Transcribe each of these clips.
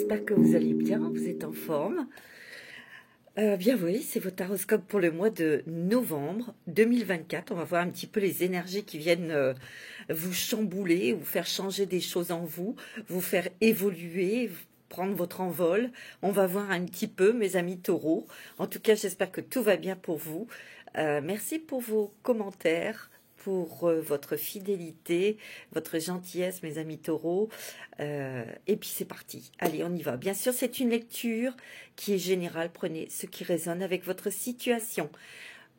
j'espère que vous allez bien, vous êtes en forme. Bien oui, c'est votre horoscope pour le mois de novembre 2024. On va voir un petit peu les énergies qui viennent vous chambouler, vous faire changer des choses en vous, vous faire évoluer, prendre votre envol. On va voir un petit peu, mes amis taureaux. En tout cas, j'espère que tout va bien pour vous. Merci pour vos commentaires, pour votre fidélité, votre gentillesse, mes amis taureaux. Et puis c'est parti. Allez, on y va. Bien sûr, c'est une lecture qui est générale. Prenez ce qui résonne avec votre situation.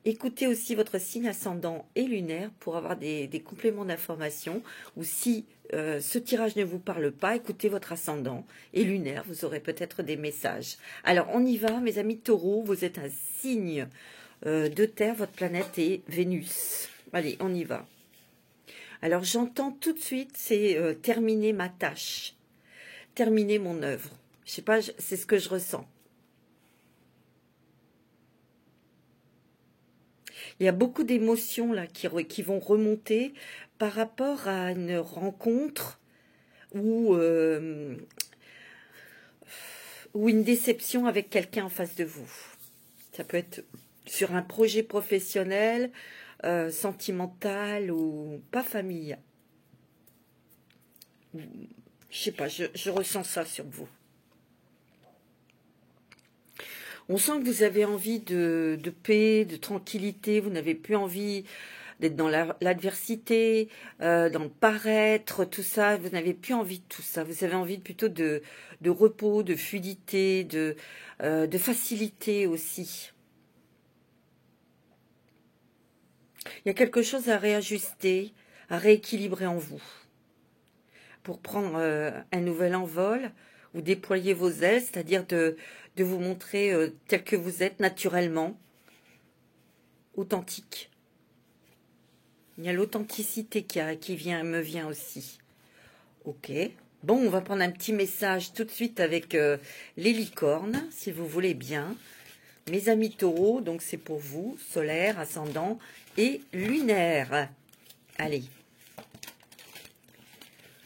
Écoutez aussi votre signe ascendant et lunaire pour avoir des compléments d'information. Ou si ce tirage ne vous parle pas, écoutez votre ascendant et lunaire. Vous aurez peut-être des messages. Alors, on y va, mes amis taureaux. Vous êtes un signe de terre. Votre planète est Vénus. Allez, on y va. Alors, j'entends tout de suite, c'est terminer ma tâche, terminer mon œuvre. Je sais pas, c'est ce que je ressens. Il y a beaucoup d'émotions là qui vont remonter par rapport à une rencontre ou une déception avec quelqu'un en face de vous. Ça peut être sur un projet professionnel, sentimental ou pas familial. Je sais pas, je ressens ça sur vous. On sent que vous avez envie de paix, de tranquillité, vous n'avez plus envie d'être dans l'adversité, dans le paraître, tout ça, vous n'avez plus envie de tout ça. Vous avez envie plutôt de repos, de fluidité, de facilité aussi. Il y a quelque chose à réajuster, à rééquilibrer en vous. Pour prendre un nouvel envol, ou déployer vos ailes, c'est-à-dire de vous montrer tel que vous êtes, naturellement, authentique. Il y a l'authenticité qui me vient aussi. Ok. Bon, on va prendre un petit message tout de suite avec les licornes, si vous voulez bien. Mes amis taureaux, donc c'est pour vous, solaire, ascendant et lunaire. Allez.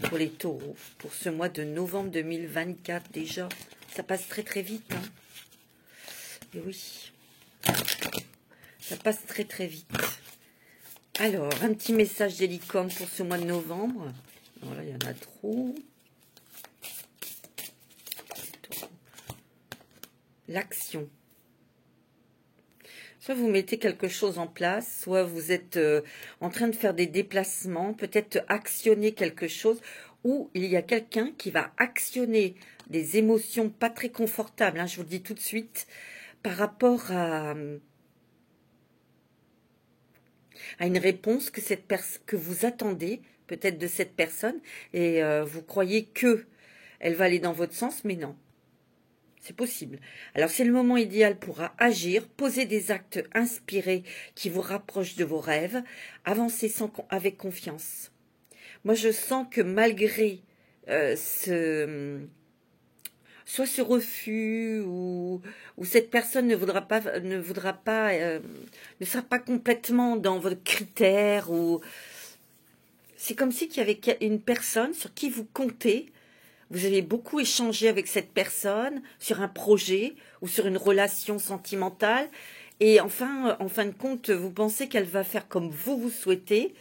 Pour les taureaux, pour ce mois de novembre 2024 déjà. Ça passe très très vite. Hein. Et oui, ça passe très très vite. Alors, un petit message des licornes pour ce mois de novembre. Voilà, il y en a trop. L'action. Soit vous mettez quelque chose en place, soit vous êtes en train de faire des déplacements, peut-être actionner quelque chose, ou il y a quelqu'un qui va actionner des émotions pas très confortables, hein, je vous le dis tout de suite, par rapport à une réponse que vous attendez, peut-être de cette personne, et vous croyez que elle va aller dans votre sens, mais non. C'est possible. Alors, c'est le moment idéal pour agir, poser des actes inspirés qui vous rapprochent de vos rêves, avancer avec confiance. Moi, je sens que malgré soit ce refus ou cette personne ne sera pas complètement dans votre critère, ou c'est comme si il y avait une personne sur qui vous comptez. Vous avez beaucoup échangé avec cette personne sur un projet ou sur une relation sentimentale. Et enfin, en fin de compte, vous pensez qu'elle va faire comme vous souhaitez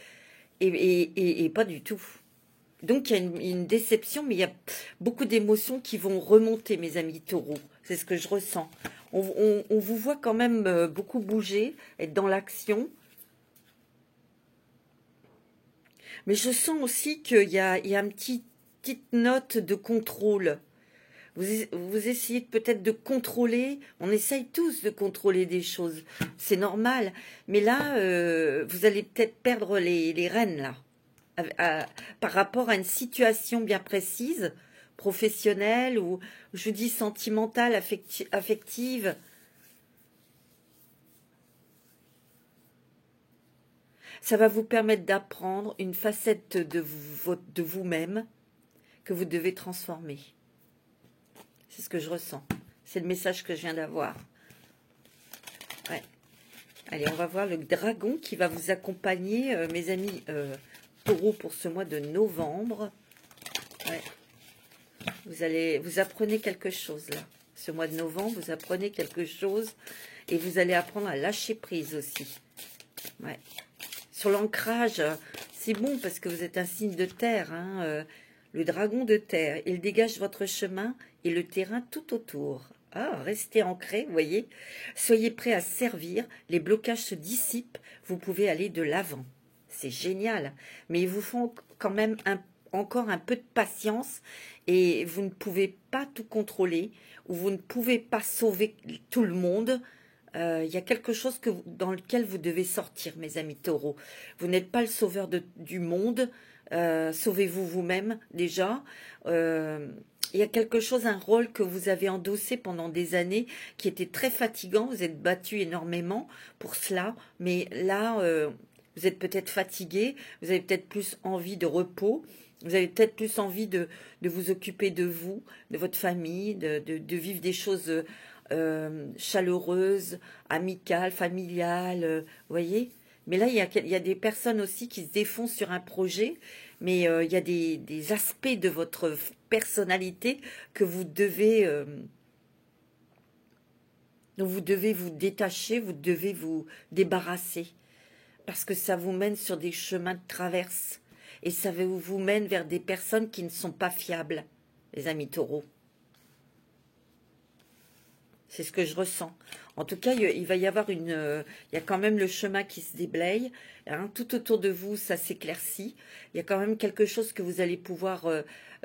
et pas du tout. Donc, il y a une déception, mais il y a beaucoup d'émotions qui vont remonter, mes amis taureaux. C'est ce que je ressens. On vous voit quand même beaucoup bouger, être dans l'action. Mais je sens aussi qu'il y a un petite note de contrôle. Vous essayez peut-être de contrôler. On essaye tous de contrôler des choses. C'est normal. Mais là, vous allez peut-être perdre les rênes, là. Par rapport à une situation bien précise, professionnelle, ou je dis sentimentale, affective. Ça va vous permettre d'apprendre une facette de vous-même que vous devez transformer. C'est ce que je ressens. C'est le message que je viens d'avoir. Ouais. Allez, on va voir le dragon qui va vous accompagner, mes amis taureaux, pour ce mois de novembre. Ouais. vous apprenez quelque chose là. Ce mois de novembre, vous apprenez quelque chose et vous allez apprendre à lâcher prise aussi. Ouais. Sur l'ancrage, c'est bon parce que vous êtes un signe de terre, hein, le dragon de terre. Il dégage votre chemin et le terrain tout autour. Ah, restez ancré, vous voyez. Soyez prêts à servir, les blocages se dissipent, vous pouvez aller de l'avant. C'est génial, mais il vous faut quand même encore un peu de patience et vous ne pouvez pas tout contrôler ou vous ne pouvez pas sauver tout le monde. Il y a quelque chose dans lequel vous devez sortir, mes amis taureaux. Vous n'êtes pas le sauveur du monde. Sauvez-vous vous-même déjà. Il y a quelque chose, un rôle que vous avez endossé pendant des années qui était très fatigant. Vous êtes battu énormément pour cela. Mais là, vous êtes peut-être fatigué. Vous avez peut-être plus envie de repos. Vous avez peut-être plus envie de vous occuper de vous, de votre famille, de vivre des choses chaleureuses, amicales, familiales. Vous voyez ? Mais là, il y a des personnes aussi qui se défoncent sur un projet, mais il y a des aspects de votre personnalité que dont vous devez vous détacher, vous devez vous débarrasser. Parce que ça vous mène sur des chemins de traverse. Et ça vous mène vers des personnes qui ne sont pas fiables, les amis taureaux. C'est ce que je ressens. En tout cas, il va y avoir il y a quand même le chemin qui se déblaye. Hein, tout autour de vous, ça s'éclaircit. Il y a quand même quelque chose que vous allez pouvoir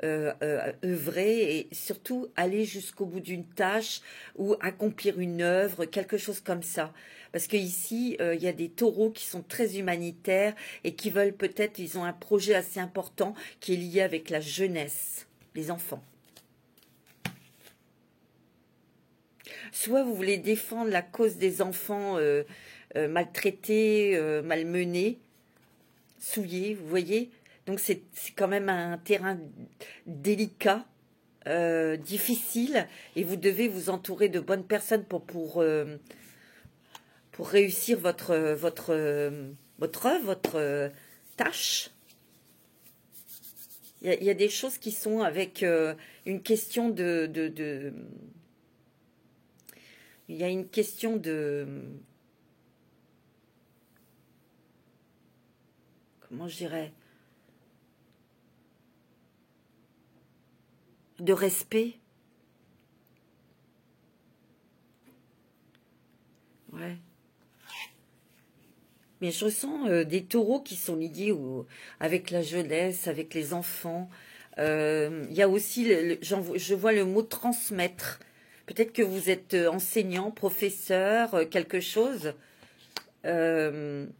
œuvrer et surtout aller jusqu'au bout d'une tâche ou accomplir une œuvre, quelque chose comme ça. Parce qu'ici, il y a des taureaux qui sont très humanitaires et qui veulent peut-être, ils ont un projet assez important qui est lié avec la jeunesse, les enfants. Soit vous voulez défendre la cause des enfants maltraités, malmenés, souillés, vous voyez. Donc c'est quand même un terrain délicat, difficile, et vous devez vous entourer de bonnes personnes pour réussir votre œuvre, votre tâche. Il y a des choses qui sont avec une question il y a une question comment je dirais, de respect. Ouais. Mais je ressens des taureaux qui sont liés avec la jeunesse, avec les enfants. Il y a aussi, je vois le mot transmettre. Peut-être que vous êtes enseignant, professeur, quelque chose. Il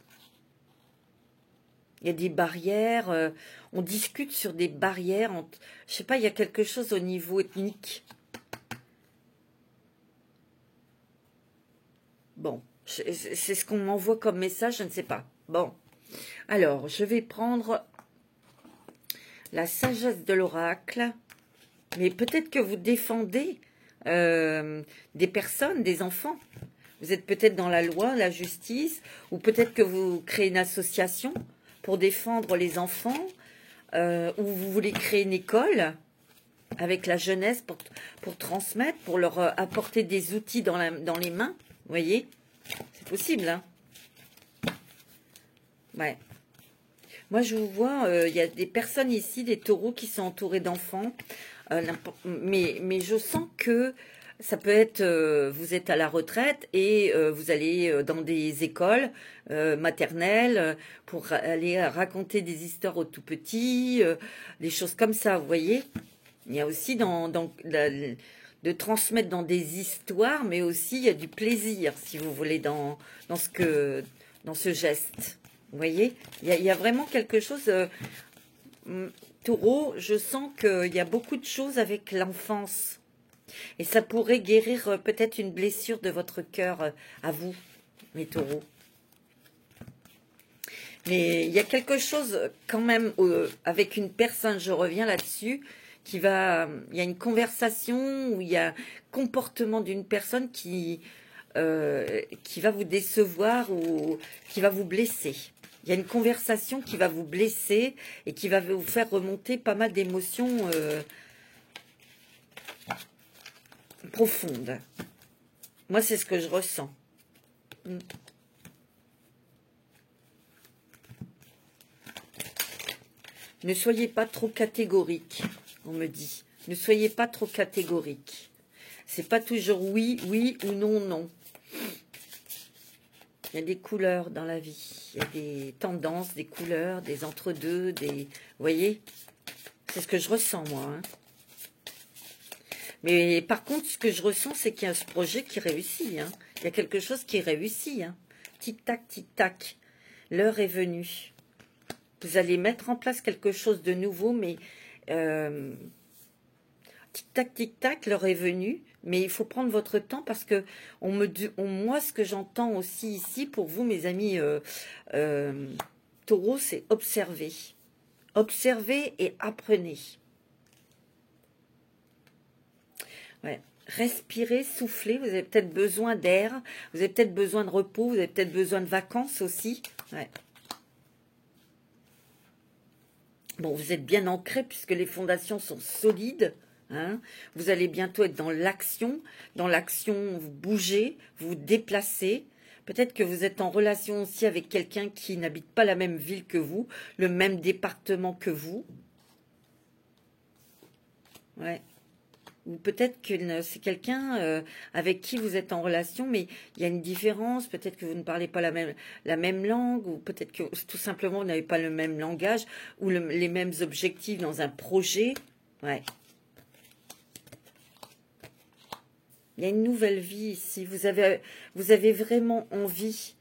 y a des barrières. On discute sur des barrières. Je sais pas, il y a quelque chose au niveau ethnique. Bon, c'est ce qu'on m'envoie comme message, je ne sais pas. Bon, alors, je vais prendre la sagesse de l'oracle. Mais peut-être que vous défendez des personnes, des enfants. Vous êtes peut-être dans la loi, la justice, ou peut-être que vous créez une association pour défendre les enfants, ou vous voulez créer une école avec la jeunesse pour transmettre, pour leur apporter des outils dans les mains. Vous voyez, c'est possible, hein. Ouais. Moi, je vous vois, il y a des personnes ici, des taureaux qui sont entourés d'enfants, mais je sens que ça peut être, vous êtes à la retraite et vous allez dans des écoles maternelles pour aller raconter des histoires aux tout petits, des choses comme ça, vous voyez. Il y a aussi de transmettre dans des histoires, mais aussi il y a du plaisir, si vous voulez, dans ce geste. Vous voyez, il y a vraiment quelque chose. Taureau, je sens qu'il y a beaucoup de choses avec l'enfance. Et ça pourrait guérir peut-être une blessure de votre cœur à vous, mes taureaux. Mais il y a quelque chose quand même avec une personne, je reviens là-dessus, il y a une conversation où il y a un comportement d'une personne qui va vous décevoir ou qui va vous blesser. Il y a une conversation qui va vous blesser et qui va vous faire remonter pas mal d'émotions profonde. Moi, c'est ce que je ressens. Ne soyez pas trop catégorique, on me dit. Ne soyez pas trop catégorique. C'est pas toujours oui, oui ou non, non. Il y a des couleurs dans la vie. Il y a des tendances, des couleurs, des entre-deux, des... Vous voyez? C'est ce que je ressens, moi. Hein. Mais par contre, ce que je ressens, c'est qu'il y a ce projet qui réussit. Hein. Il y a quelque chose qui réussit. Hein. Tic-tac, tic-tac. L'heure est venue. Vous allez mettre en place quelque chose de nouveau, mais tic-tac, tic-tac, l'heure est venue. Mais il faut prendre votre temps parce que moi, ce que j'entends aussi ici, pour vous, mes amis taureaux, c'est observer. Observez et apprenez. Ouais. Respirez, soufflez, vous avez peut-être besoin d'air, vous avez peut-être besoin de repos, vous avez peut-être besoin de vacances aussi. Ouais. Bon, vous êtes bien ancré puisque les fondations sont solides. Hein. Vous allez bientôt être dans l'action. Dans l'action, vous bougez, vous vous déplacez. Peut-être que vous êtes en relation aussi avec quelqu'un qui n'habite pas la même ville que vous, le même département que vous. Ouais. Ou peut-être que c'est quelqu'un avec qui vous êtes en relation, mais il y a une différence. Peut-être que vous ne parlez pas la même langue, ou peut-être que tout simplement vous n'avez pas le même langage, ou les mêmes objectifs dans un projet. Ouais. Il y a une nouvelle vie ici. Vous avez vraiment envie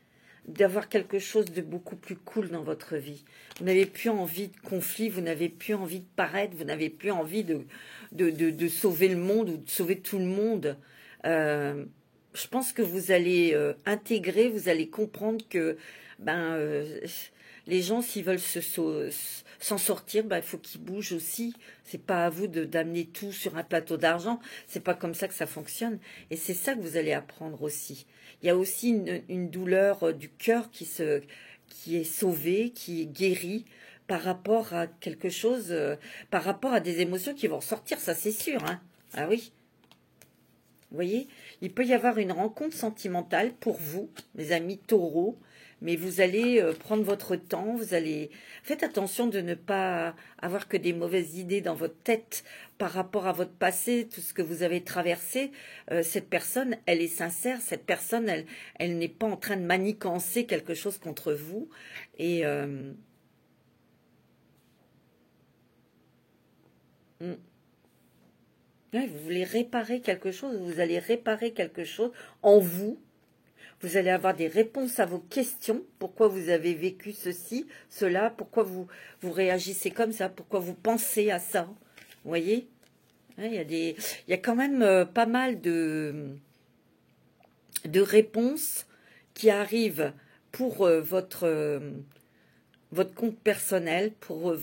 d'avoir quelque chose de beaucoup plus cool dans votre vie. Vous n'avez plus envie de conflit, vous n'avez plus envie de paraître, vous n'avez plus envie de sauver le monde ou de sauver tout le monde. Je pense que vous allez intégrer, vous allez comprendre que les gens, s'ils veulent s'en sortir, il faut qu'ils bougent aussi. C'est pas à vous d'amener tout sur un plateau d'argent. C'est pas comme ça que ça fonctionne. Et c'est ça que vous allez apprendre aussi. Il y a aussi une douleur du cœur qui est sauvée, qui est guérie par rapport à quelque chose, par rapport à des émotions qui vont ressortir, ça c'est sûr. Hein. Ah oui. Vous voyez, il peut y avoir une rencontre sentimentale pour vous, mes amis taureaux, mais vous allez prendre votre temps, faites attention de ne pas avoir que des mauvaises idées dans votre tête par rapport à votre passé, tout ce que vous avez traversé. Cette personne, elle est sincère, cette personne, elle n'est pas en train de manigancer quelque chose contre vous. Et ouais, vous voulez réparer quelque chose, vous allez réparer quelque chose en vous. Vous allez avoir des réponses à vos questions. Pourquoi vous avez vécu ceci, cela, pourquoi vous réagissez comme ça, pourquoi vous pensez à ça. Vous voyez, ouais, il y a quand même pas mal de réponses qui arrivent pour votre compte personnel, pour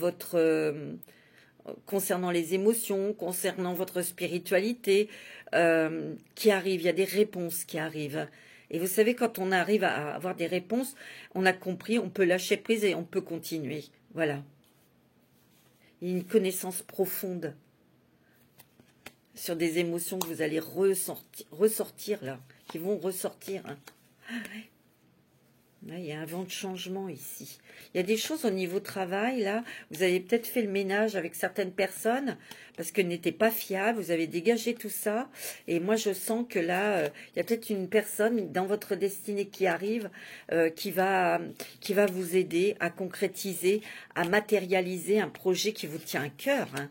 concernant les émotions, concernant votre spiritualité, qui arrivent. Il y a des réponses qui arrivent. Et vous savez, quand on arrive à avoir des réponses, on a compris, on peut lâcher prise et on peut continuer. Voilà. Il y a une connaissance profonde sur des émotions que vous allez ressortir là, qui vont ressortir. Hein. Ah ouais. Là, il y a un vent de changement ici. Il y a des choses au niveau travail, là. Vous avez peut-être fait le ménage avec certaines personnes parce qu'elles n'étaient pas fiables. Vous avez dégagé tout ça. Et moi, je sens que là, il y a peut-être une personne dans votre destinée qui arrive, qui va vous aider à concrétiser, à matérialiser un projet qui vous tient à cœur. Hein.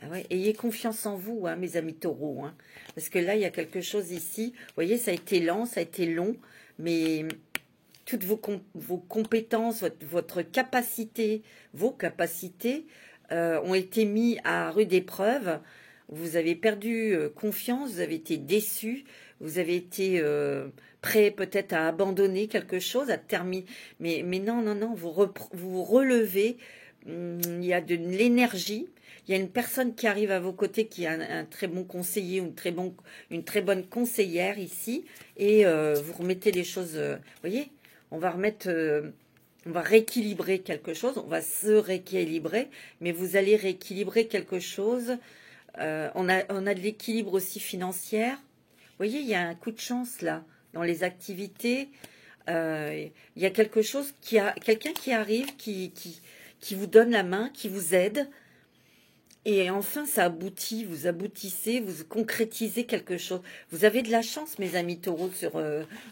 Ah ouais, ayez confiance en vous, hein, mes amis taureaux. Hein, parce que là, il y a quelque chose ici. Vous voyez, ça a été lent, ça a été long, mais toutes vos compétences, votre capacité, vos capacités ont été mis à rude épreuve. Vous avez perdu confiance, vous avez été déçu, vous avez été prêt peut-être à abandonner quelque chose, à terminer. Mais non, vous relevez. Il y a de l'énergie. Il y a une personne qui arrive à vos côtés qui est un très bon conseiller ou une très bonne conseillère ici. Et vous remettez les choses... vous voyez, on va rééquilibrer quelque chose, on va se rééquilibrer, mais vous allez rééquilibrer quelque chose On a de l'équilibre aussi financier. Vous voyez, il y a un coup de chance là, dans les activités. Il y a quelque chose quelqu'un qui arrive, qui vous donne la main, qui vous aide. Et enfin, ça aboutit, vous aboutissez, vous concrétisez quelque chose. Vous avez de la chance, mes amis taureaux, sur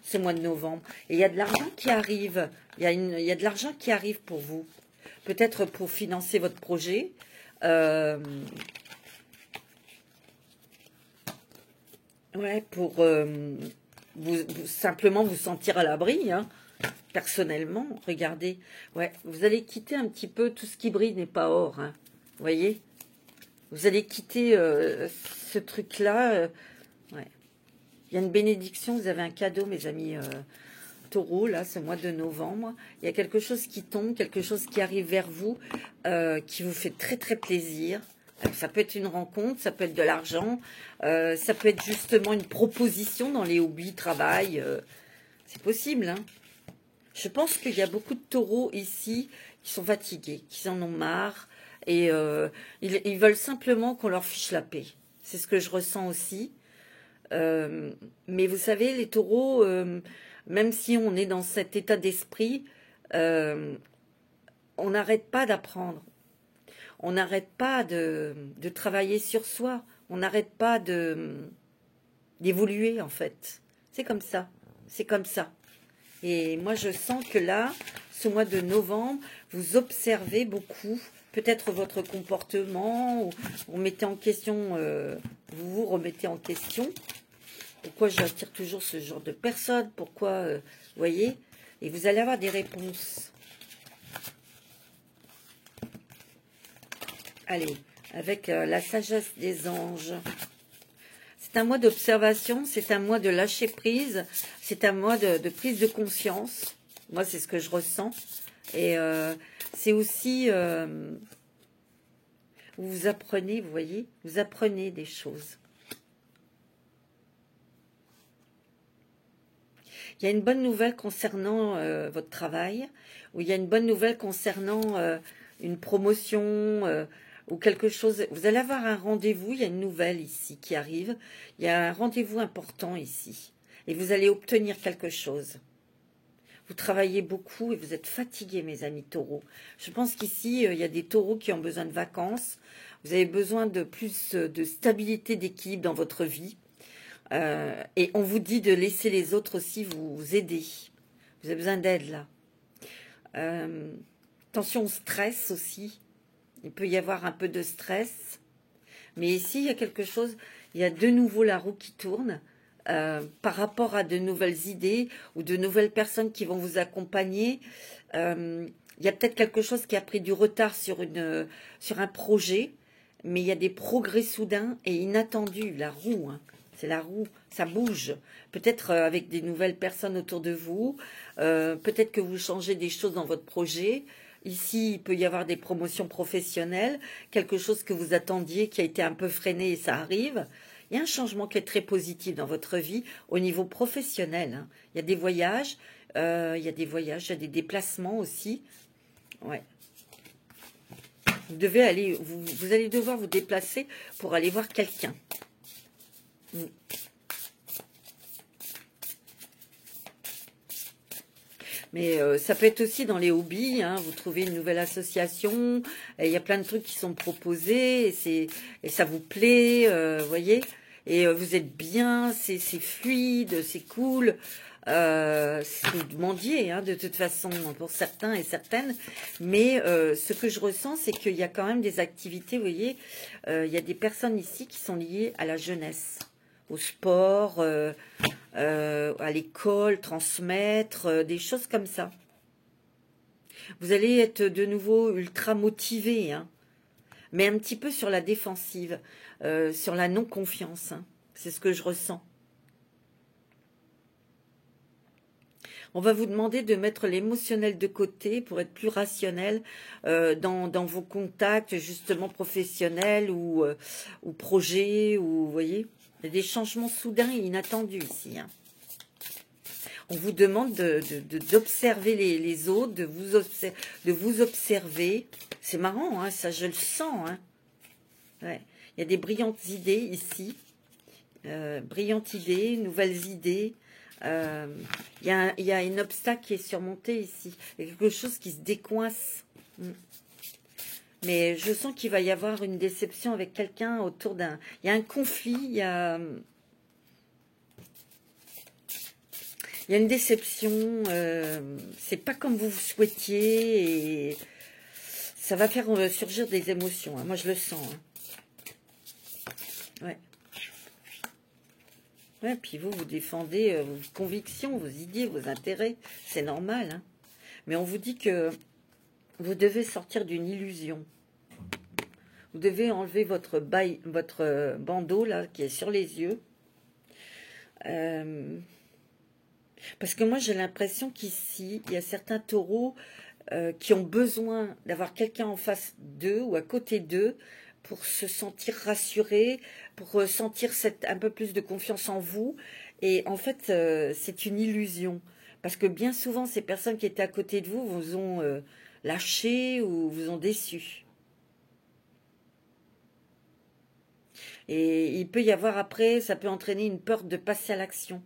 ce mois de novembre. Et il y a de l'argent qui arrive. Il y a de l'argent qui arrive pour vous. Peut-être pour financer votre projet. Ouais, pour simplement vous sentir à l'abri, hein. Personnellement, regardez. Ouais, vous allez quitter un petit peu tout ce qui brille n'est pas or, hein. Vous voyez? Vous allez quitter ce truc-là. Ouais. Il y a une bénédiction, vous avez un cadeau, mes amis taureaux, là, ce mois de novembre. Il y a quelque chose qui tombe, quelque chose qui arrive vers vous, qui vous fait très, très plaisir. Ça peut être une rencontre, ça peut être de l'argent, ça peut être justement une proposition dans les hobbies, travail. C'est possible, hein. Je pense qu'il y a beaucoup de taureaux ici qui sont fatigués, qui en ont marre. Et ils veulent simplement qu'on leur fiche la paix. C'est ce que je ressens aussi. Mais vous savez, les taureaux, même si on est dans cet état d'esprit, on n'arrête pas d'apprendre. On n'arrête pas de travailler sur soi. On n'arrête pas d'évoluer, en fait. C'est comme ça. C'est comme ça. Et moi, je sens que là, ce mois de novembre, vous observez beaucoup, peut-être votre comportement, ou vous mettez en question, vous vous remettez en question. Pourquoi j'attire toujours ce genre de personnes? Pourquoi, vous voyez? Et vous allez avoir des réponses. Allez, avec la sagesse des anges. C'est un mois d'observation, c'est un mois de lâcher prise, c'est un mois de prise de conscience. Moi, c'est ce que je ressens. Et c'est aussi, vous apprenez, vous voyez, vous apprenez des choses. Il y a une bonne nouvelle concernant votre travail, ou il y a une bonne nouvelle concernant une promotion, ou quelque chose. Vous allez avoir un rendez-vous, il y a une nouvelle ici qui arrive. Il y a un rendez-vous important ici. Et vous allez obtenir quelque chose. Vous travaillez beaucoup et vous êtes fatigués, mes amis taureaux. Je pense qu'ici, il y a des taureaux qui ont besoin de vacances. Vous avez besoin de plus de stabilité, d'équilibre dans votre vie. Et on vous dit de laisser les autres aussi vous aider. Vous avez besoin d'aide, là. Attention au stress aussi. Il peut y avoir un peu de stress. Mais ici, il y a quelque chose. Il y a de nouveau la roue qui tourne par rapport à de nouvelles idées ou de nouvelles personnes qui vont vous accompagner. Il y a peut-être quelque chose qui a pris du retard sur un projet, mais il y a des progrès soudains et inattendus. La roue, hein. C'est la roue, ça bouge. Peut-être avec des nouvelles personnes autour de vous. Peut-être que vous changez des choses dans votre projet. Ici, il peut y avoir des promotions professionnelles, quelque chose que vous attendiez qui a été un peu freiné et ça arrive. Il y a un changement qui est très positif dans votre vie au niveau professionnel, hein. Il y a des voyages, il y a des déplacements aussi. Ouais. Vous allez devoir vous déplacer pour aller voir quelqu'un. Mais ça peut être aussi dans les hobbies, hein, vous trouvez une nouvelle association, il y a plein de trucs qui sont proposés, et ça vous plaît, vous voyez, et vous êtes bien, c'est fluide, c'est cool, vous demandiez, hein, de toute façon, pour certains et certaines, mais ce que je ressens, c'est qu'il y a quand même des activités, vous voyez, il y a des personnes ici qui sont liées à la jeunesse, au sport, à l'école, transmettre, des choses comme ça. Vous allez être de nouveau ultra motivé, hein, mais un petit peu sur la défensive, sur la non-confiance, hein. C'est ce que je ressens. On va vous demander de mettre l'émotionnel de côté pour être plus rationnel dans vos contacts, justement professionnels ou projets, ou vous voyez. Il y a des changements soudains et inattendus ici, hein. On vous demande d'observer les autres, de vous observer. C'est marrant, hein, ça je le sens, hein. Ouais. Il y a des brillantes idées ici. Brillantes idées, nouvelles idées. Il y a un obstacle qui est surmonté ici. Il y a quelque chose qui se décoince. Mais je sens qu'il va y avoir une déception avec quelqu'un autour d'un... Il y a un conflit, il y a une déception. C'est pas comme vous souhaitiez. Et ça va faire surgir des émotions. Hein. Moi, je le sens. Hein. Ouais. Ouais, puis vous défendez vos convictions, vos idées, vos intérêts. C'est normal. Hein. Mais on vous dit que vous devez sortir d'une illusion. Vous devez enlever votre bandeau là qui est sur les yeux. Parce que moi j'ai l'impression qu'ici, il y a certains taureaux qui ont besoin d'avoir quelqu'un en face d'eux ou à côté d'eux pour se sentir rassurés, pour sentir un peu plus de confiance en vous. Et en fait, c'est une illusion. Parce que bien souvent, ces personnes qui étaient à côté de vous vous ont lâché ou vous ont déçu. Et il peut y avoir après, ça peut entraîner une peur de passer à l'action.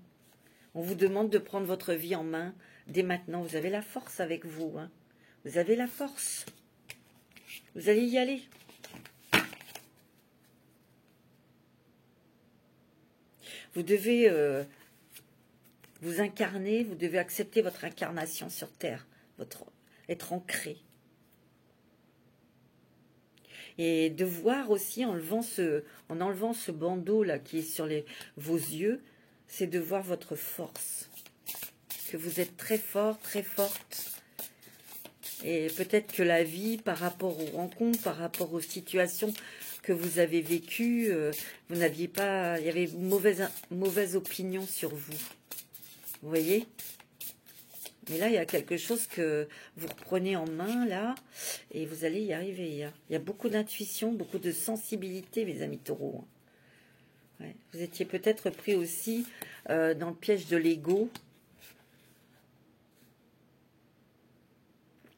On vous demande de prendre votre vie en main dès maintenant. Vous avez la force avec vous. Hein. Vous avez la force. Vous allez y aller. Vous devez vous incarner, vous devez accepter votre incarnation sur Terre, être ancré. Et de voir aussi, en enlevant ce bandeau là qui est sur vos yeux, c'est de voir votre force. Que vous êtes très fort, très forte. Et peut-être que la vie, par rapport aux rencontres, par rapport aux situations que vous avez vécues, vous n'aviez pas... Il y avait une mauvaise opinion sur vous. Vous voyez ? Mais là, il y a quelque chose que vous reprenez en main, là, et vous allez y arriver. Il y a beaucoup d'intuition, beaucoup de sensibilité, mes amis taureaux. Ouais. Vous étiez peut-être pris aussi dans le piège de l'ego,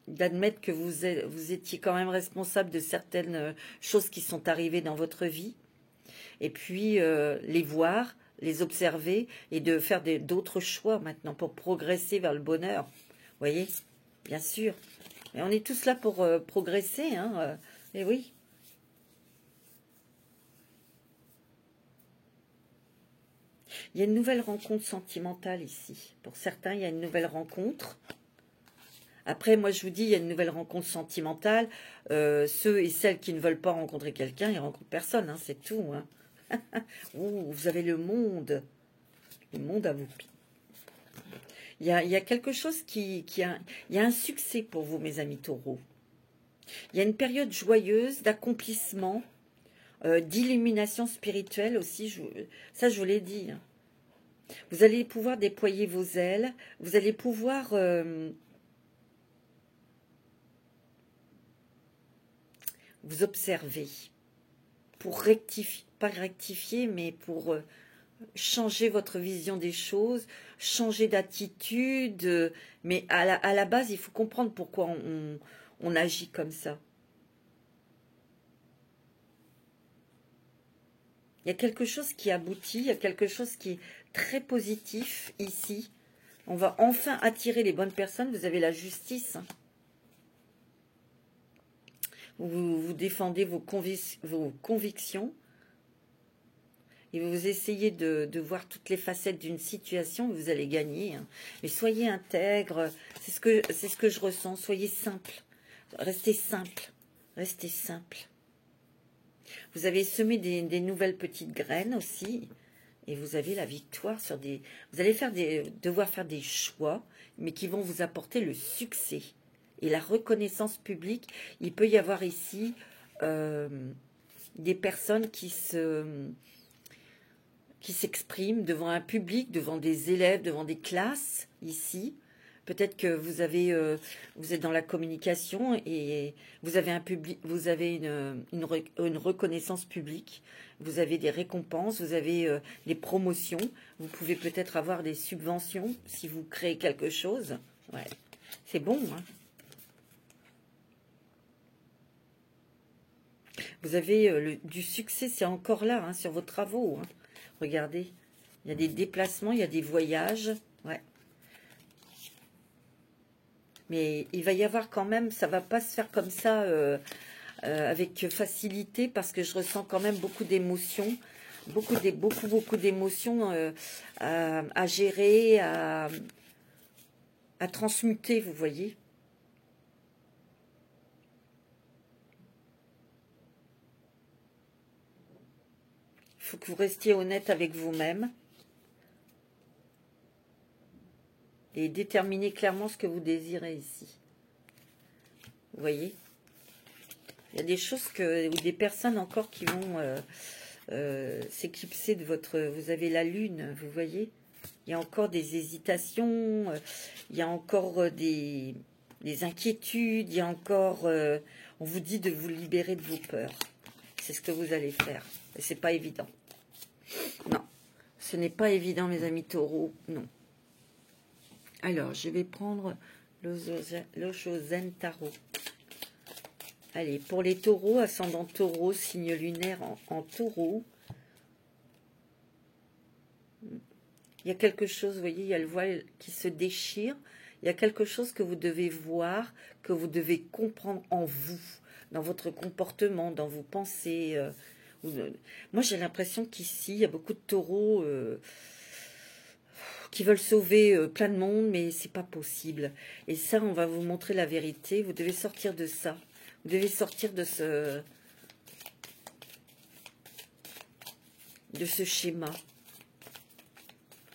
d'admettre que vous étiez quand même responsable de certaines choses qui sont arrivées dans votre vie, et puis les voir, les observer et de faire d'autres choix maintenant pour progresser vers le bonheur. Vous voyez, bien sûr. Et on est tous là pour progresser, hein. Et oui. Il y a une nouvelle rencontre sentimentale ici. Pour certains, il y a une nouvelle rencontre. Après, moi, je vous dis, il y a une nouvelle rencontre sentimentale. Ceux et celles qui ne veulent pas rencontrer quelqu'un, ils ne rencontrent personne, hein, c'est tout, hein. Vous avez le monde à vous. Il y a quelque chose il y a un succès pour vous, mes amis taureaux. Il y a une période joyeuse d'accomplissement, d'illumination spirituelle aussi. Ça, je vous l'ai dit. Hein. Vous allez pouvoir déployer vos ailes. Vous allez pouvoir vous observer pour rectifier, pas rectifier, mais pour changer votre vision des choses, changer d'attitude. Mais à la base, il faut comprendre pourquoi on agit comme ça. Il y a quelque chose qui aboutit, il y a quelque chose qui est très positif ici. On va enfin attirer les bonnes personnes. Vous avez la justice. Hein. Vous défendez vos convictions. Et vous essayez de voir toutes les facettes d'une situation, vous allez gagner. Hein. Mais soyez intègre, c'est ce que je ressens. Soyez simple, restez simple, restez simple. Vous avez semé des nouvelles petites graines aussi, et vous avez la victoire sur des... Vous allez devoir faire des choix, mais qui vont vous apporter le succès. Et la reconnaissance publique, il peut y avoir ici des personnes qui s'expriment devant un public, devant des élèves, devant des classes, ici. Peut-être que vous êtes dans la communication et vous avez un public, vous avez une reconnaissance publique, vous avez des récompenses, vous avez des promotions, vous pouvez peut-être avoir des subventions si vous créez quelque chose. Ouais, c'est bon, hein. Vous avez du succès, c'est encore là, hein, sur vos travaux. Hein. Regardez, il y a des déplacements, il y a des voyages. Ouais. Mais il va y avoir quand même, ça va pas se faire comme ça avec facilité, parce que je ressens quand même beaucoup d'émotions, beaucoup d'émotions à gérer, à transmuter, vous voyez. Il faut que vous restiez honnête avec vous-même et déterminer clairement ce que vous désirez ici. Vous voyez, il y a des choses ou des personnes encore qui vont s'éclipser de votre... Vous avez la lune, vous voyez. Il y a encore des hésitations, il y a encore des inquiétudes, il y a encore... on vous dit de vous libérer de vos peurs. C'est ce que vous allez faire. Et c'est pas évident. Non, ce n'est pas évident, mes amis taureaux, non. Alors, je vais prendre l'Oshozen Tarot. Allez, pour les taureaux, ascendant taureau, signe lunaire en taureau. Il y a quelque chose, vous voyez, il y a le voile qui se déchire. Il y a quelque chose que vous devez voir, que vous devez comprendre en vous, dans votre comportement, dans vos pensées. Moi, j'ai l'impression qu'ici, il y a beaucoup de taureaux qui veulent sauver plein de monde, mais c'est pas possible. Et ça, on va vous montrer la vérité. Vous devez sortir de ça. Vous devez sortir de ce schéma.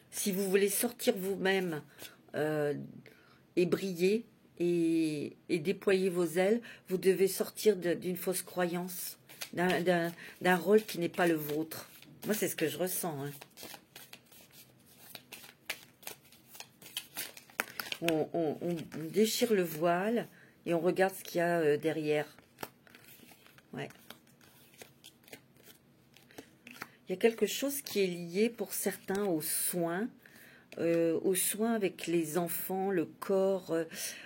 Si vous voulez sortir vous-même et briller et déployer vos ailes, vous devez sortir d'une fausse croyance, d'un rôle qui n'est pas le vôtre. Moi, c'est ce que je ressens. Hein. On déchire le voile et on regarde ce qu'il y a derrière. Ouais. Il y a quelque chose qui est lié pour certains aux soins avec les enfants, le corps.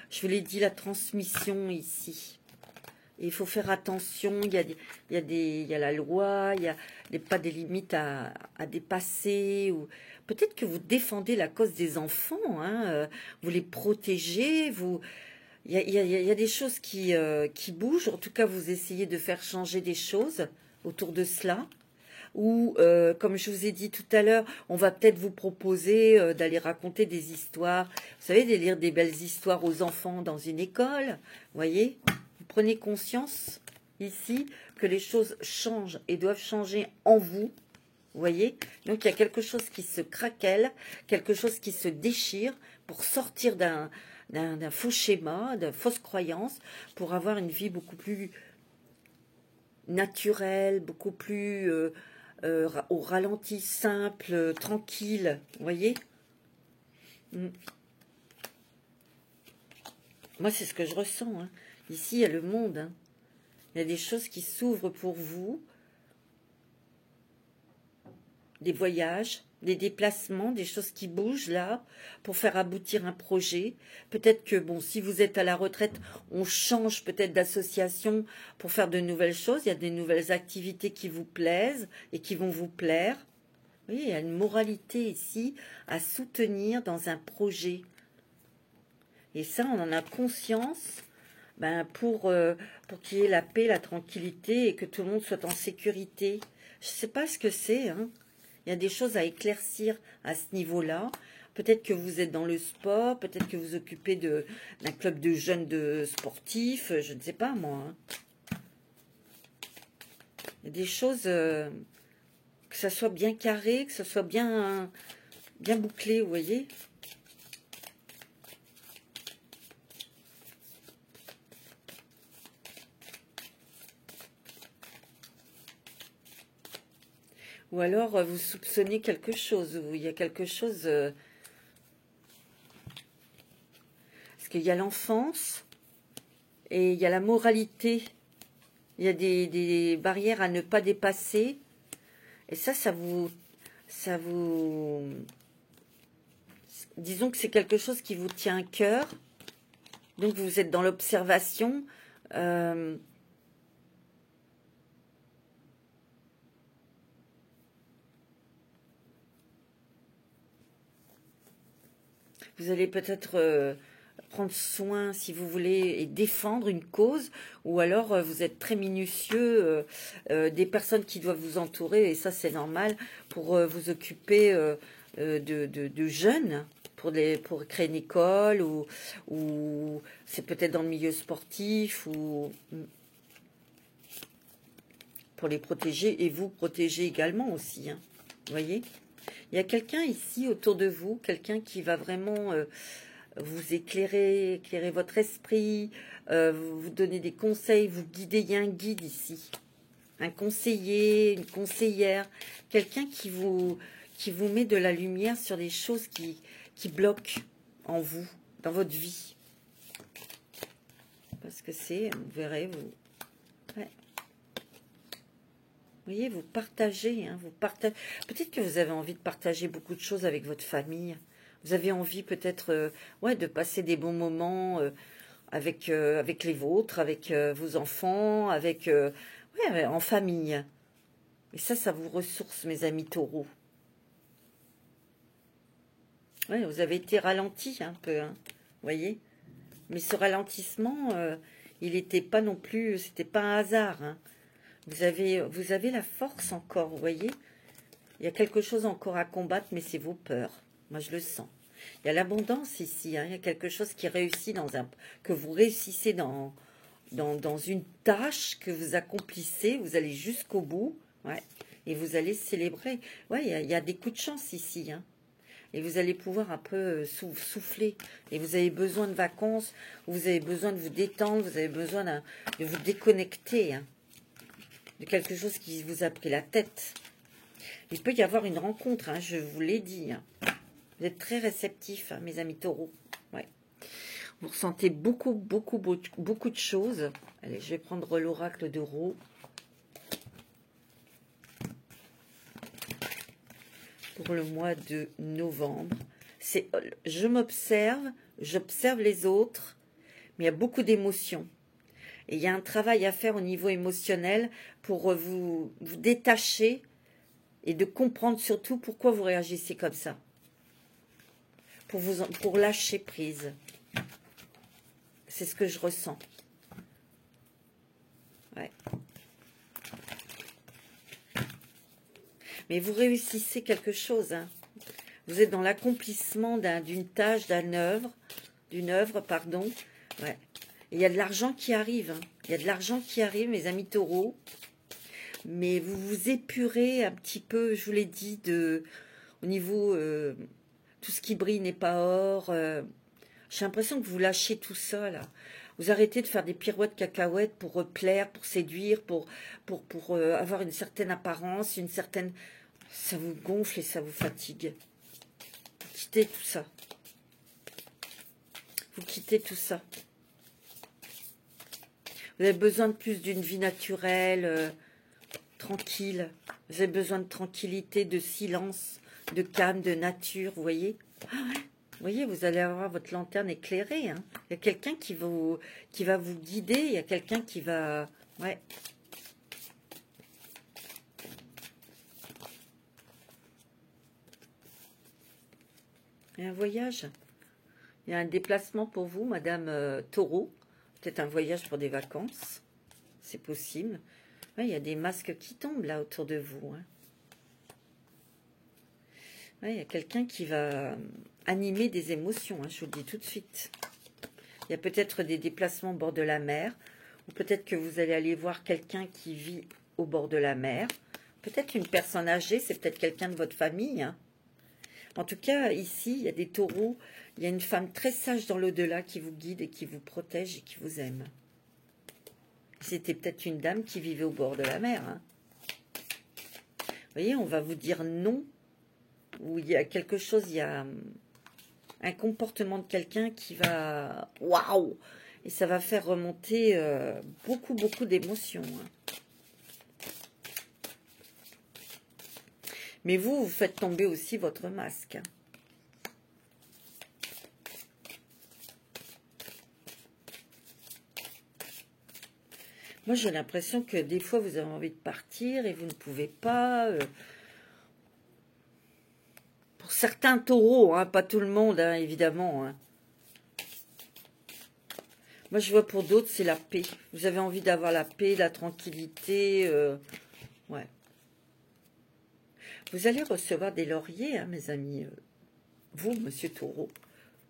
Je vous l'ai dit, la transmission ici. Et il faut faire attention, il y a la loi, il y a pas des limites à dépasser. Peut-être que vous défendez la cause des enfants, hein, vous les protégez, il y a des choses qui bougent. En tout cas, vous essayez de faire changer des choses autour de cela. Ou, comme je vous ai dit tout à l'heure, on va peut-être vous proposer d'aller raconter des histoires. Vous savez, de lire des belles histoires aux enfants dans une école. Vous voyez, vous prenez conscience ici que les choses changent et doivent changer en vous. Vous voyez, donc il y a quelque chose qui se craquelle, quelque chose qui se déchire pour sortir d'un faux schéma, d'une fausse croyance, pour avoir une vie beaucoup plus naturelle, beaucoup plus au ralenti, simple, tranquille. Vous voyez. Moi, c'est ce que je ressens. Hein. Ici, il y a le monde. Hein. Il y a des choses qui s'ouvrent pour vous. Des voyages, des déplacements, des choses qui bougent là pour faire aboutir un projet. Peut-être que, bon, si vous êtes à la retraite, on change peut-être d'association pour faire de nouvelles choses. Il y a des nouvelles activités qui vous plaisent et qui vont vous plaire. Oui, il y a une moralité ici à soutenir dans un projet. Et ça, on en a conscience pour qu'il y ait la paix, la tranquillité et que tout le monde soit en sécurité. Je ne sais pas ce que c'est, hein. Il y a des choses à éclaircir à ce niveau-là. Peut-être que vous êtes dans le sport, peut-être que vous occupez d'un club de jeunes sportifs, je ne sais pas moi. Hein. Il y a des choses, que ça soit bien carré, que ça soit bien bouclé, vous voyez. Ou alors, vous soupçonnez quelque chose, où il y a quelque chose... parce qu'il y a l'enfance, et il y a la moralité. Il y a des barrières à ne pas dépasser. Et ça vous... Disons que c'est quelque chose qui vous tient à cœur. Donc, vous êtes dans l'observation. Vous allez peut-être prendre soin, si vous voulez, et défendre une cause, ou alors vous êtes très minutieux des personnes qui doivent vous entourer, et ça c'est normal, pour vous occuper de jeunes, pour créer une école, ou c'est peut-être dans le milieu sportif, ou pour les protéger, et vous protéger également aussi, hein, vous voyez. Il y a quelqu'un ici autour de vous, quelqu'un qui va vraiment vous éclairer votre esprit, vous donner des conseils, vous guider. Il y a un guide ici, un conseiller, une conseillère, quelqu'un qui vous met de la lumière sur des choses qui bloquent en vous, dans votre vie. Parce que c'est, vous verrez, vous... Ouais. Vous voyez, vous partagez, hein, Peut-être que vous avez envie de partager beaucoup de choses avec votre famille. Vous avez envie peut-être ouais, de passer des bons moments avec les vôtres, avec vos enfants, ouais, en famille. Et ça vous ressource, mes amis taureaux. Ouais, vous avez été ralenti un peu, hein, vous voyez. Mais ce ralentissement, il n'était pas non plus, c'était pas un hasard, hein. Vous avez la force encore, vous voyez. Il y a quelque chose encore à combattre, mais c'est vos peurs. Moi, je le sens. Il y a l'abondance ici, hein. Il y a quelque chose qui réussit que vous réussissez dans une tâche que vous accomplissez. Vous allez jusqu'au bout, ouais, et vous allez célébrer. Ouais, il y a des coups de chance ici, hein. Et vous allez pouvoir un peu souffler. Et vous avez besoin de vacances, vous avez besoin de vous détendre, vous avez besoin de vous déconnecter, hein, de quelque chose qui vous a pris la tête. Il peut y avoir une rencontre, hein, je vous l'ai dit, hein. Vous êtes très réceptifs, hein, mes amis taureaux. Ouais. Vous ressentez beaucoup de choses. Allez, je vais prendre l'oracle de Roux. Pour le mois de novembre. Je m'observe, j'observe les autres, mais il y a beaucoup d'émotions. Et il y a un travail à faire au niveau émotionnel pour vous détacher et de comprendre surtout pourquoi vous réagissez comme ça. Pour lâcher prise. C'est ce que je ressens. Ouais. Mais vous réussissez quelque chose, hein. Vous êtes dans l'accomplissement d'une tâche, d'une œuvre, pardon. Ouais. Et il y a de l'argent qui arrive, hein. Il y a de l'argent qui arrive, mes amis taureaux. Mais vous vous épurez un petit peu, je vous l'ai dit, au niveau... tout ce qui brille n'est pas or. J'ai l'impression que vous lâchez tout ça, là. Vous arrêtez de faire des pirouettes cacahuètes pour plaire, pour séduire, pour avoir une certaine apparence, une certaine... Ça vous gonfle et ça vous fatigue. Vous quittez tout ça. Vous quittez tout ça. Vous avez besoin de plus d'une vie naturelle, tranquille. Vous avez besoin de tranquillité, de silence, de calme, de nature, vous voyez. Ah ouais. Vous voyez, vous allez avoir votre lanterne éclairée, hein. Il y a quelqu'un qui va vous guider, il y a quelqu'un qui va... Ouais. Il y a un voyage. Il y a un déplacement pour vous, Madame Taureau. Peut-être un voyage pour des vacances. C'est possible. Ouais, il y a des masques qui tombent là autour de vous, hein. Ouais, il y a quelqu'un qui va animer des émotions, hein, je vous le dis tout de suite. Il y a peut-être des déplacements au bord de la mer, ou peut-être que vous allez aller voir quelqu'un qui vit au bord de la mer. Peut-être une personne âgée, c'est peut-être quelqu'un de votre famille, hein. En tout cas, ici, il y a des taureaux, il y a une femme très sage dans l'au-delà qui vous guide et qui vous protège et qui vous aime. C'était peut-être une dame qui vivait au bord de la mer, hein. Vous voyez, on va vous dire non, ou il y a quelque chose, il y a un comportement de quelqu'un qui va... Waouh! Et ça va faire remonter beaucoup d'émotions, hein. Mais vous faites tomber aussi votre masque. Moi, j'ai l'impression que des fois, vous avez envie de partir et vous ne pouvez pas. Pour certains taureaux, hein, pas tout le monde, hein, évidemment. Hein. Moi, je vois pour d'autres, c'est la paix. Vous avez envie d'avoir la paix, la tranquillité. Ouais. Vous allez recevoir des lauriers, hein, mes amis. Vous, monsieur Taureau.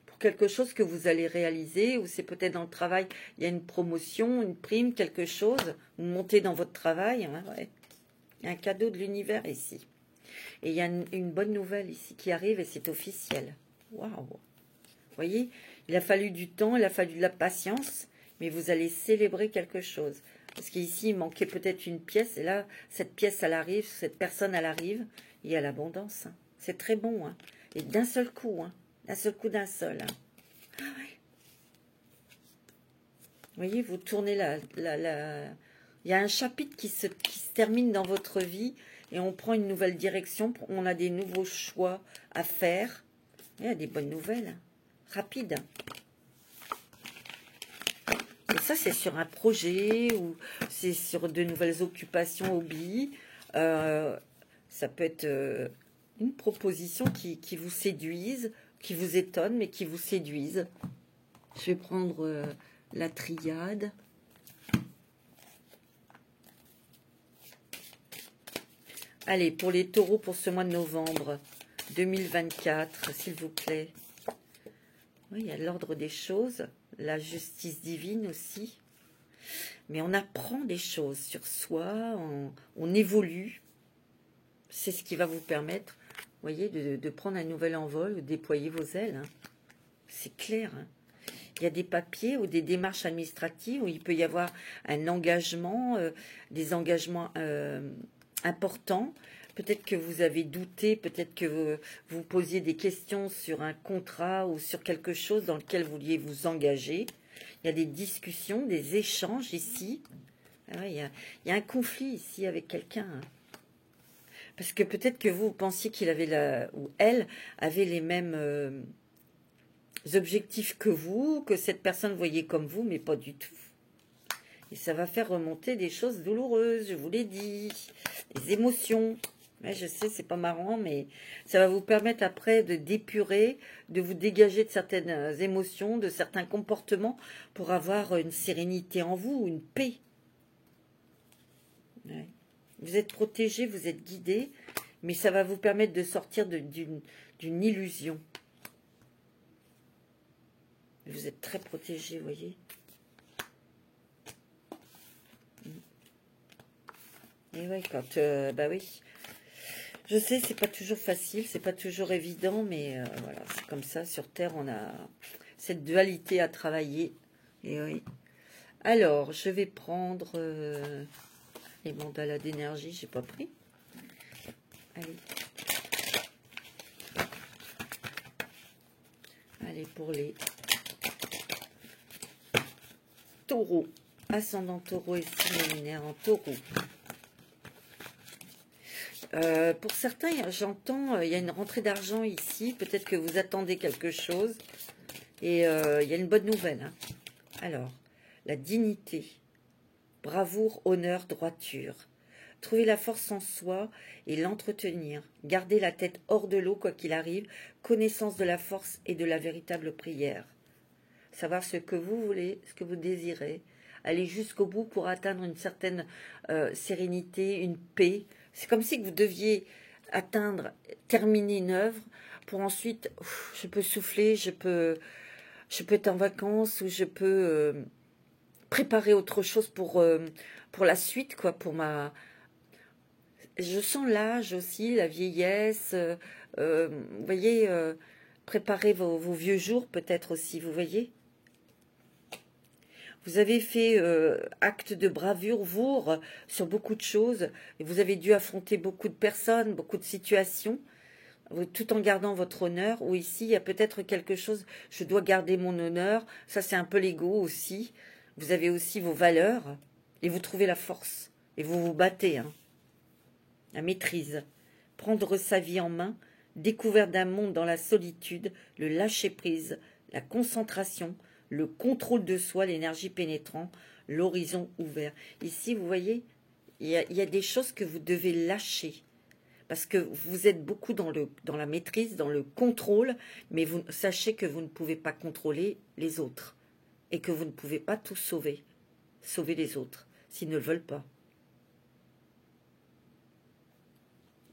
Pour quelque chose que vous allez réaliser, ou c'est peut-être dans le travail, il y a une promotion, une prime, quelque chose. Vous montez dans votre travail. Hein, ouais. Il y a un cadeau de l'univers ici. Et il y a une bonne nouvelle ici qui arrive et c'est officiel. Waouh! Vous voyez, il a fallu du temps, il a fallu de la patience, mais vous allez célébrer quelque chose. Parce qu'ici, il manquait peut-être une pièce, et là, cette pièce, elle arrive, cette personne, elle arrive, et il y a l'abondance. Hein. C'est très bon, hein. Et d'un seul coup, hein. D'un seul coup, d'un seul. Hein. Ah ouais. Vous voyez, vous tournez il y a un chapitre qui se termine dans votre vie, et on prend une nouvelle direction, on a des nouveaux choix à faire. Il y a des bonnes nouvelles, hein. Rapide. Et ça, c'est sur un projet ou c'est sur de nouvelles occupations, hobbies. Ça peut être une proposition qui vous séduise, qui vous étonne, mais qui vous séduise. Je vais prendre la triade. Allez, pour les taureaux, pour ce mois de novembre 2024, s'il vous plaît. Oui, il y a l'ordre des choses, la justice divine aussi. Mais on apprend des choses sur soi, on évolue. C'est ce qui va vous permettre, vous voyez, de prendre un nouvel envol, de déployer vos ailes. Hein. C'est clair. Hein. Il y a des papiers ou des démarches administratives où il peut y avoir un engagement, des engagements importants. Peut-être que vous avez douté, peut-être que vous posiez des questions sur un contrat ou sur quelque chose dans lequel vous vouliez vous engager. Il y a des discussions, des échanges ici. Ah ouais, il y a un conflit ici avec quelqu'un. Hein. Parce que peut-être que vous pensiez qu'il avait ou elle avait les mêmes objectifs que vous, que cette personne voyait comme vous, mais pas du tout. Et ça va faire remonter des choses douloureuses, je vous l'ai dit, des émotions. Ouais, je sais, c'est pas marrant, mais ça va vous permettre après de d'épurer, de vous dégager de certaines émotions, de certains comportements pour avoir une sérénité en vous, une paix. Ouais. Vous êtes protégé, vous êtes guidé, mais ça va vous permettre de sortir d'une illusion. Vous êtes très protégé, vous voyez. Et oui, quand, bah oui. Je sais, c'est pas toujours facile, c'est pas toujours évident, mais voilà, c'est comme ça. Sur Terre, on a cette dualité à travailler. Et oui. Alors, je vais prendre les mandalas d'énergie, j'ai pas pris. Allez. Allez, pour les taureaux. Ascendant taureau et signe lunaire en taureau. Pour certains, j'entends, il y a une rentrée d'argent ici. Peut-être que vous attendez quelque chose. Et il y a une bonne nouvelle. Hein. Alors, la dignité, bravoure, honneur, droiture. Trouver la force en soi et l'entretenir. Garder la tête hors de l'eau quoi qu'il arrive. Connaissance de la force et de la véritable prière. Savoir ce que vous voulez, ce que vous désirez. Aller jusqu'au bout pour atteindre une certaine sérénité, une paix. C'est comme si vous deviez terminer une œuvre pour ensuite, je peux souffler, je peux être en vacances ou je peux préparer autre chose pour la suite, quoi, je sens l'âge aussi, la vieillesse, vous voyez, préparer vos vieux jours peut-être aussi, vous voyez. Vous avez fait acte de bravoure sur beaucoup de choses. Et vous avez dû affronter beaucoup de personnes, beaucoup de situations, tout en gardant votre honneur. Ou ici, il y a peut-être quelque chose, je dois garder mon honneur. Ça, c'est un peu l'ego aussi. Vous avez aussi vos valeurs. Et vous trouvez la force. Et vous vous battez. Hein. La maîtrise. Prendre sa vie en main. Découverte d'un monde dans la solitude. Le lâcher-prise. La concentration. Le contrôle de soi, l'énergie pénétrante, l'horizon ouvert. Ici, vous voyez, il y a des choses que vous devez lâcher parce que vous êtes beaucoup dans la maîtrise, dans le contrôle, mais vous sachez que vous ne pouvez pas contrôler les autres et que vous ne pouvez pas tout sauver les autres s'ils ne le veulent pas.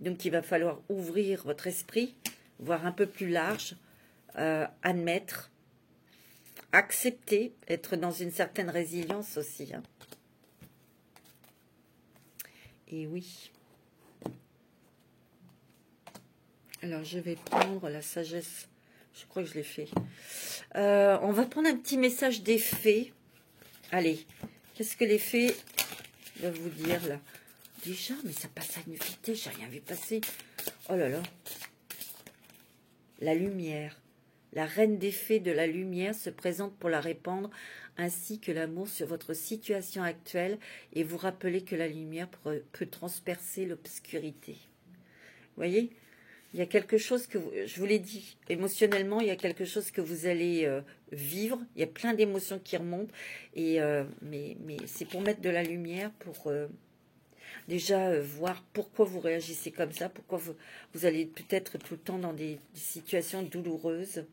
Donc il va falloir ouvrir votre esprit, voir un peu plus large, admettre, accepter, être dans une certaine résilience aussi. Hein. Et oui. Alors je vais prendre la sagesse. Je crois que je l'ai fait. On va prendre un petit message des fées. Allez, qu'est-ce que les fées doivent vous dire là? Déjà, mais ça passe à une vitesse, j'ai rien vu passer. Oh là là. La lumière. La reine des fées de la lumière se présente pour la répandre, ainsi que l'amour sur votre situation actuelle, et vous rappeler que la lumière peut transpercer l'obscurité. Vous voyez, il y a quelque chose que, je vous l'ai dit, émotionnellement, il y a quelque chose que vous allez vivre. Il y a plein d'émotions qui remontent, et, mais c'est pour mettre de la lumière, pour déjà voir pourquoi vous réagissez comme ça, pourquoi vous allez peut-être tout le temps dans des situations douloureuses.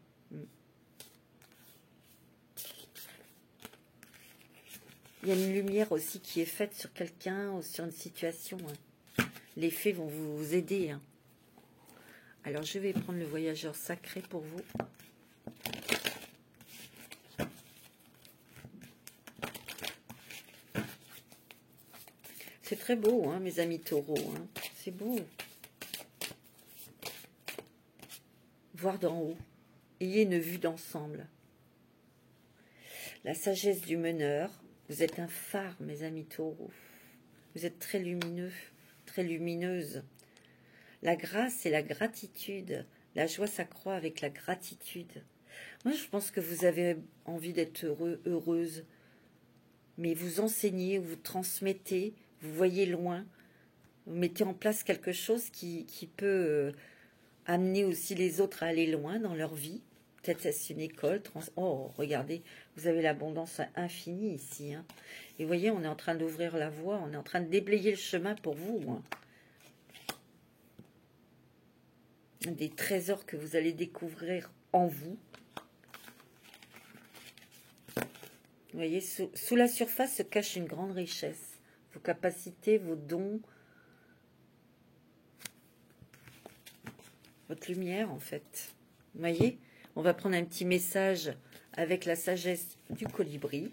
Il y a une lumière aussi qui est faite sur quelqu'un ou sur une situation. Hein. Les fées vont vous aider. Hein. Alors, je vais prendre le voyageur sacré pour vous. C'est très beau, hein, mes amis taureaux. Hein. C'est beau. Voir d'en haut. Ayez une vue d'ensemble. La sagesse du meneur. Vous êtes un phare, mes amis taureaux. Vous êtes très lumineux, très lumineuse. La grâce et la gratitude. La joie s'accroît avec la gratitude. Moi, je pense que vous avez envie d'être heureuse. Mais vous enseignez, vous transmettez, vous voyez loin. Vous mettez en place quelque chose qui peut amener aussi les autres à aller loin dans leur vie. Peut-être est-ce une école. Oh, regardez, vous avez l'abondance infinie ici. Hein. Et vous voyez, on est en train d'ouvrir la voie, on est en train de déblayer le chemin pour vous. Hein. Des trésors que vous allez découvrir en vous. Vous voyez, sous la surface se cache une grande richesse. Vos capacités, vos dons, votre lumière en fait. Vous voyez, on va prendre un petit message avec la sagesse du colibri.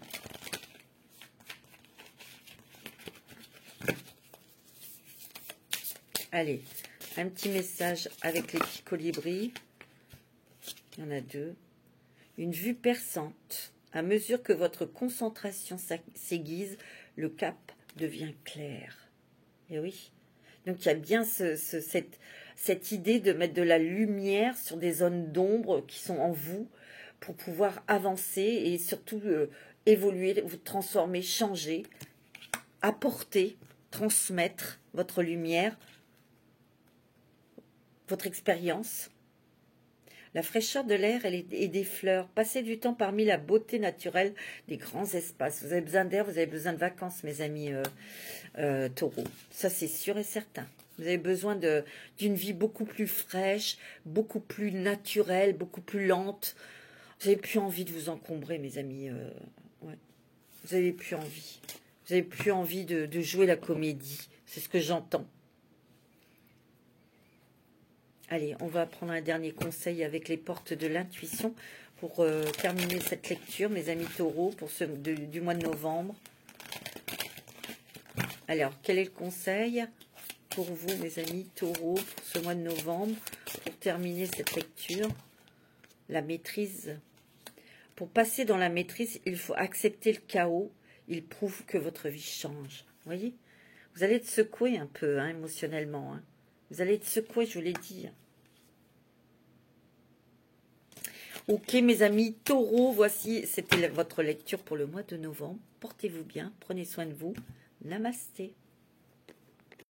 Allez, un petit message avec les petits colibris. Il y en a deux. Une vue perçante. À mesure que votre concentration s'aiguise, le cap devient clair. Et oui. Donc il y a bien cette idée de mettre de la lumière sur des zones d'ombre qui sont en vous pour pouvoir avancer et surtout évoluer, vous transformer, changer, apporter, transmettre votre lumière, votre expérience. La fraîcheur de l'air et des fleurs. Passez du temps parmi la beauté naturelle des grands espaces. Vous avez besoin d'air, vous avez besoin de vacances, mes amis taureaux. Ça, c'est sûr et certain. Vous avez besoin d'une vie beaucoup plus fraîche, beaucoup plus naturelle, beaucoup plus lente. Vous n'avez plus envie de vous encombrer, mes amis. Ouais. Vous n'avez plus envie. Vous n'avez plus envie de jouer la comédie. C'est ce que j'entends. Allez, on va prendre un dernier conseil avec les portes de l'intuition pour terminer cette lecture, mes amis taureaux, pour du mois de novembre. Alors, quel est le conseil pour vous, mes amis taureaux, pour ce mois de novembre, pour terminer cette lecture? La maîtrise. Pour passer dans la maîtrise, il faut accepter le chaos. Il prouve que votre vie change. Vous voyez? Vous allez être secoué un peu, hein, émotionnellement. Hein. Vous allez être secoué, je vous l'ai dit. Ok, mes amis taureaux, voici, c'était votre lecture pour le mois de novembre. Portez-vous bien, prenez soin de vous. Namasté.